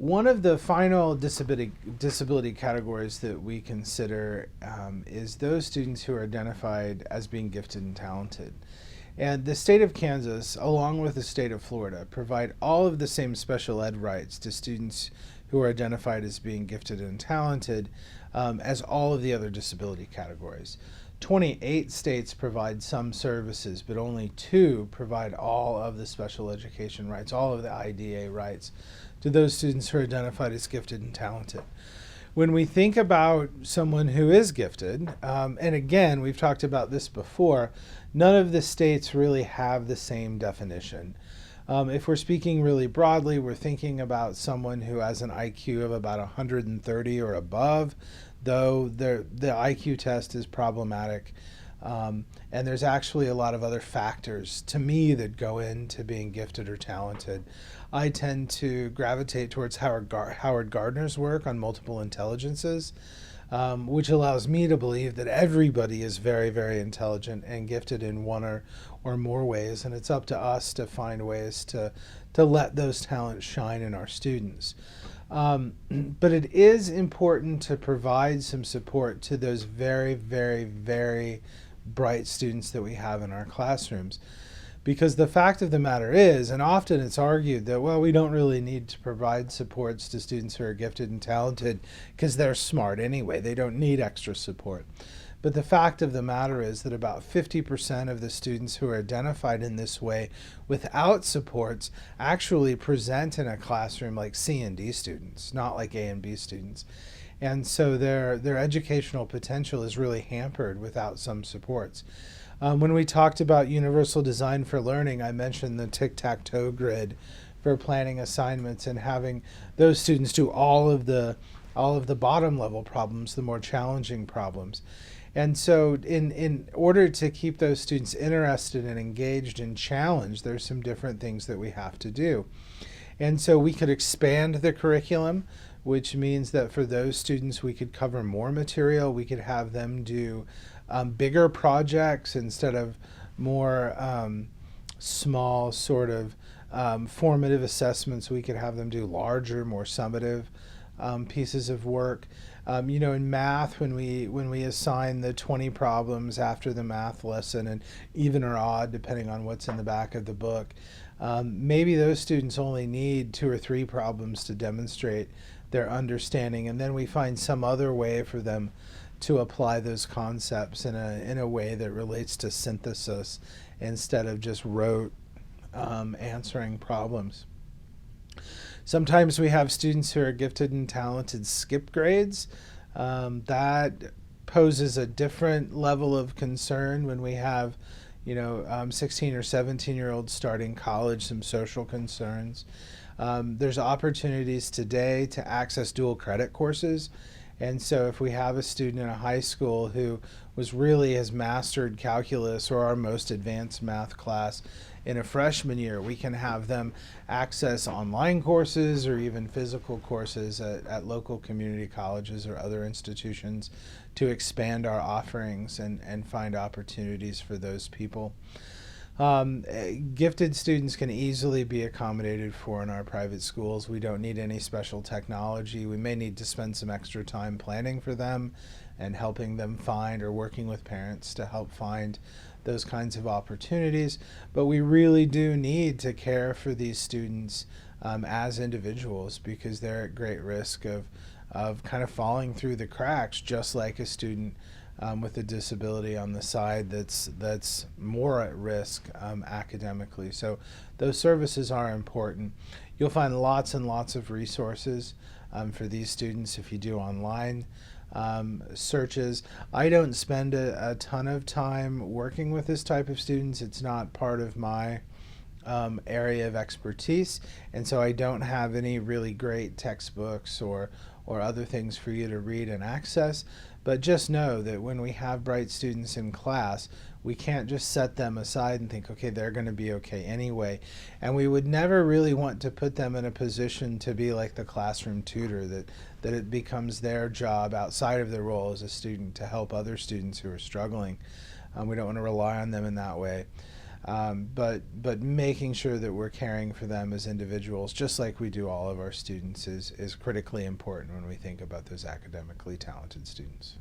One of the final disability categories that we consider is those students who are identified as being gifted and talented. And the state of Kansas, along with the state of Florida, provide all of the same special ed rights to students who are identified as being gifted and talented as all of the other disability categories. 28 states provide some services, but only 2 provide all of the special education rights, all of the IDA rights to those students who are identified as gifted and talented. When we think about someone who is gifted, and again, we've talked about this before, none of the states really have the same definition. If we're speaking really broadly, we're thinking about someone who has an IQ of about 130 or above, though the IQ test is problematic. And there's actually a lot of other factors to me that go into being gifted or talented. I tend to gravitate towards Howard Gardner's work on multiple intelligences, which allows me to believe that everybody is very, very intelligent and gifted in one or more ways, and it's up to us to find ways to let those talents shine in our students. But it is important to provide some support to those very, very, very bright students that we have in our classrooms. Because the fact of the matter is, and often it's argued that, well, we don't really need to provide supports to students who are gifted and talented because they're smart anyway. They don't need extra support. But the fact of the matter is that about 50% of the students who are identified in this way without supports actually present in a classroom like C and D students, not like A and B students. And so their educational potential is really hampered without some supports. When we talked about universal design for learning, I mentioned the tic-tac-toe grid for planning assignments and having those students do all of the bottom level problems, the more challenging problems. And so in order to keep those students interested and engaged and challenged, there's some different things that we have to do. And so we could expand the curriculum, which means that for those students we could cover more material. We could have them do bigger projects instead of more small sort of formative assessments. We could have them do larger, more summative pieces of work. In math, when we assign the 20 problems after the math lesson, and even or odd depending on what's in the back of the book, maybe those students only need 2 or 3 problems to demonstrate their understanding, and then we find some other way for them to apply those concepts in a way that relates to synthesis instead of just rote answering problems. Sometimes we have students who are gifted and talented skip grades. That poses a different level of concern when we have 16 or 17-year-olds starting college, some social concerns. There's opportunities today to access dual credit courses. And so if we have a student in a high school who has mastered calculus or our most advanced math class in a freshman year, we can have them access online courses or even physical courses at local community colleges or other institutions to expand our offerings and find opportunities for those people. Gifted students can easily be accommodated for in our private schools. We don't need any special technology. We may need to spend some extra time planning for them and helping them find, or working with parents to help find those kinds of opportunities. But we really do need to care for these students as individuals, because they're at great risk of kind of falling through the cracks, just like a student with a disability on the side that's more at risk academically. So those services are important. You'll find lots and lots of resources for these students if you do online searches. I don't spend a ton of time working with this type of students. It's not part of my area of expertise, and so I don't have any really great textbooks or other things for you to read and access. But just know that when we have bright students in class, we can't just set them aside and think, okay, they're going to be okay anyway. And we would never really want to put them in a position to be like the classroom tutor, that it becomes their job outside of their role as a student to help other students who are struggling. We don't want to rely on them in that way. But making sure that we're caring for them as individuals, just like we do all of our students, is critically important when we think about those academically talented students.